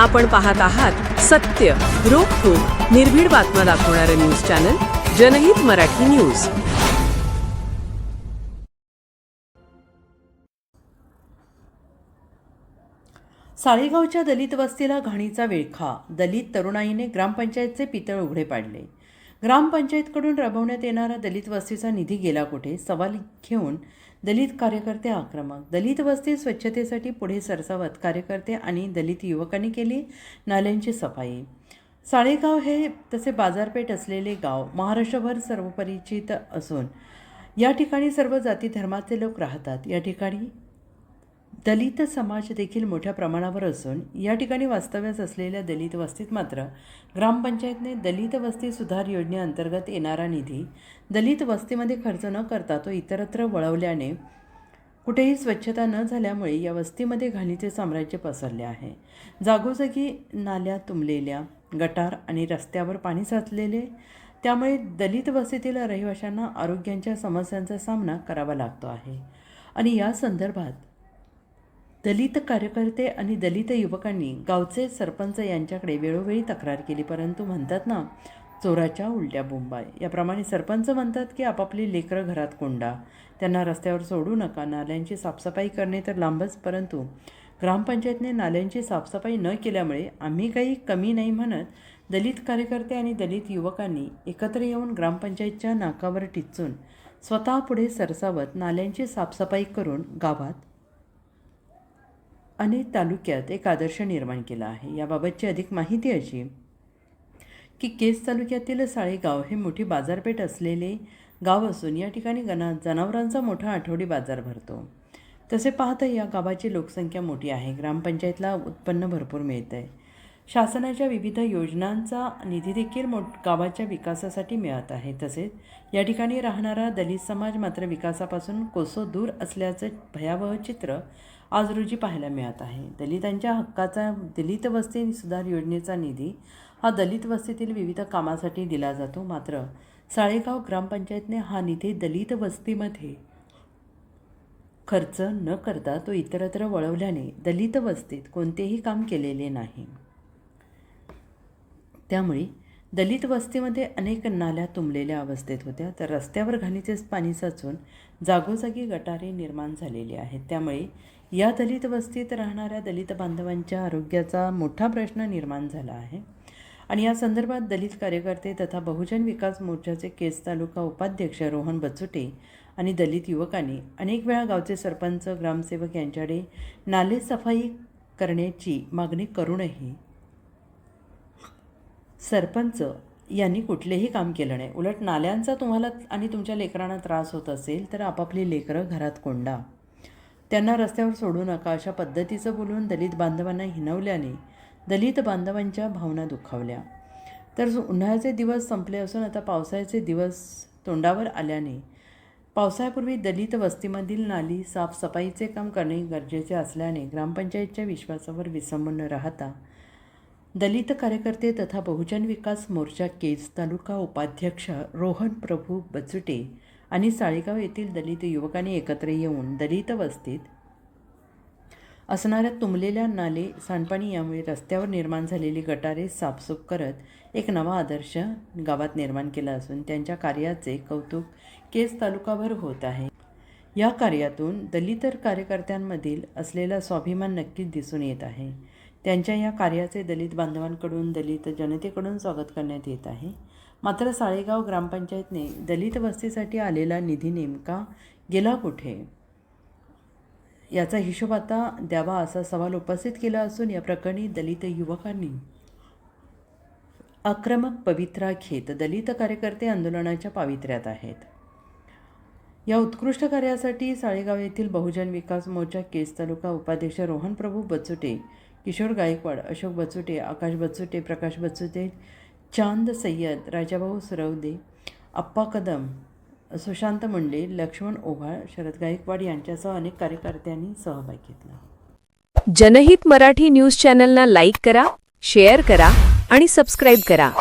आपण पाहत आहात सत्य, रोखठोक, निर्भीड बातम्या दाखवणारे न्यूज चॅनल जनहित मराठी न्यूज। साळेगावच्या दलित वस्तीला घाणीचा विळखा। दलित तरुणाईने ग्रामपंचायतचे पितळ उघडे पाडले। ग्रामपंचायतकडून राबवण्यात येणारा दलित वस्तीचा निधी गेला कुठे, सवाल घेऊन दलित कार्यकर्ते आक्रमक। दलित वस्ती स्वच्छतेसाठी पुढे सरसावत कार्यकर्ते आणि दलित युवकांनी केली नाल्यांची सफाई। साळेगाव हे तसे बाजारपेठ असलेले गाव महाराष्ट्रभर सर्वपरिचित असून या ठिकाणी सर्व जाती धर्माचे लोक राहतात। या ठिकाणी दलित समाज देखील मोठ्या प्रमाणावर असून या ठिकाणी वास्तव्यास असलेल्या दलित वस्तीत मात्र ग्रामपंचायतने दलित वस्ती सुधार योजनेअंतर्गत येणारा निधी दलित वस्तीमध्ये खर्च न करता तो इतरत्र वळवल्याने कुठेही स्वच्छता न झाल्यामुळे या वस्तीमध्ये घाणीचे साम्राज्य पसरले आहे। जागोजागी नाल्या तुंबलेल्या, गटार आणि रस्त्यावर पाणी साचलेले, त्यामुळे दलित वस्तीतील रहिवाशांना आरोग्याच्या समस्यांचा सामना करावा लागतो आहे। आणि या संदर्भात दलित कार्यकर्ते आणि दलित युवकांनी गावचे सरपंच यांच्याकडे वेळोवेळी तक्रार केली, परंतु म्हणतात ना, चोराच्या उलट्या बोंबा। याप्रमाणे सरपंच म्हणतात की आपापली लेकरं घरात कोंडा, त्यांना रस्त्यावर सोडू नका, नाल्यांची साफसफाई करणे तर लांबच, परंतु ग्रामपंचायतने नाल्यांची साफसफाई न केल्यामुळे आम्ही काही कमी नाही म्हणत दलित कार्यकर्ते आणि दलित युवकांनी एकत्र येऊन ग्रामपंचायतच्या नाकावर टिच्चून स्वतः पुढे सरसावत नाल्यांची साफसफाई करून गावात आणि तालुक्यात एक आदर्श निर्माण केला आहे। याबाबतची अधिक माहिती अशी की केज तालुक्यातील साळेगाव हे मोठी बाजारपेठ असलेले गाव असून या ठिकाणी जनावरांचा मोठा आठवडी बाजार भरतो। तसे पाहता या गावाची लोकसंख्या मोठी आहे। ग्रामपंचायतला उत्पन्न भरपूर मिळतं आहे। शासनाच्या विविध योजनांचा निधी देखील गावाच्या विकासासाठी मिळत आहे। तसेच या ठिकाणी राहणारा दलित समाज मात्र विकासापासून कोसो दूर असल्याचं भयावह चित्र आज रोजी पाहायला मिळत आहे। दलितांच्या हक्काचा दलित वस्ती सुधार योजनेचा निधी हा दलित वस्तीतील विविध कामासाठी दिला जातो, मात्र साळेगाव ग्रामपंचायतने हा निधी दलित वस्तीमध्ये खर्च न करता तो इतरत्र वळवल्याने दलित वस्तीत कोणतेही काम केलेले नाही। त्यामुळे दलित वस्तीमध्ये अनेक नाल्या तुंबलेल्या अवस्थेत होत्या, तर रस्त्यावर घाणीचे पाणी साचून जागोजागी गटारे निर्माण झालेली आहेत। त्यामुळे या दलित वस्तीत राहणाऱ्या दलित बांधवांच्या आरोग्याचा मोठा प्रश्न निर्माण झाला आहे। आणि या संदर्भात दलित कार्यकर्ते तथा बहुजन विकास मोर्चाचे केज तालुका उपाध्यक्ष रोहन बचुटे आणि दलित युवकांनी अनेक वेळा गावचे सरपंच, ग्रामसेवक यांच्याकडे नाले सफाई करण्याची मागणी करूनही सरपंच यांनी कुठलेही काम केलं नाही। उलट नाल्यांचा तुम्हाला आणि तुमच्या लेकरांना त्रास होत असेल तर आपापली लेकरं घरात कोंडा, त्यांना रस्त्यावर सोडू नका, अशा पद्धतीचं बोलून दलित बांधवांना हिणवल्याने दलित बांधवांच्या भावना दुखावल्या। तर उन्हाळ्याचे दिवस संपले असून आता पावसाळ्याचे दिवस तोंडावर आल्याने पावसाळ्यापूर्वी दलित वस्तीमधील नाली साफसफाईचे काम करणे गरजेचे असल्याने ग्रामपंचायतच्या विश्वासावर विसंबून न राहता दलित कार्यकर्ते तथा बहुजन विकास मोर्चा केज तालुका उपाध्यक्ष रोहन प्रभू बचुटे आणि साळेगाव येथील दलित युवकांनी एकत्र येऊन दलित वस्तीत असणाऱ्या तुंबलेल्या नाले, सांडपाणी यामुळे रस्त्यावर निर्माण झालेली गटारे साफसूफ करत एक नवा आदर्श गावात निर्माण केला असून त्यांच्या कार्याचे कौतुक केज तालुकाभर होत आहे। या कार्यातून दलित कार्यकर्त्यांमधील असलेला स्वाभिमान नक्कीच दिसून येत आहे। त्यांच्या या कार्याचे दलित बांधवांकडून, दलित जनतेकडून स्वागत करण्यात येत आहे। मात्र साळेगाव ग्रामपंचायतने दलित वस्तीसाठी आलेला निधी नेमका गेला कुठे, याचा हिशोब आता द्यावा असा सवाल उपस्थित केला असून या प्रकरणी दलित युवकांनी आक्रमक पवित्रा घेत दलित कार्यकर्ते आंदोलनाच्या पावित्र्यात आहेत। या उत्कृष्ट कार्यासाठी साळेगाव येथील बहुजन विकास मोर्चा केज तालुका उपाध्यक्ष रोहन प्रभू बचुटे, किशोर गायकवाड, अशोक बचुटे, आकाश बचुटे, प्रकाश बचुटे, चांद सय्यद, राजाभाऊ सुरवदे, अप्पा कदम, सुशांत मुंडे, लक्ष्मण ओभाळ, शरद गायकवाड यांच्यासह अनेक कार्यकर्त्यांनी सहभाग घेतला। जनहित मराठी न्यूज चॅनलला लाईक करा, शेअर करा आणि सबस्क्राईब करा।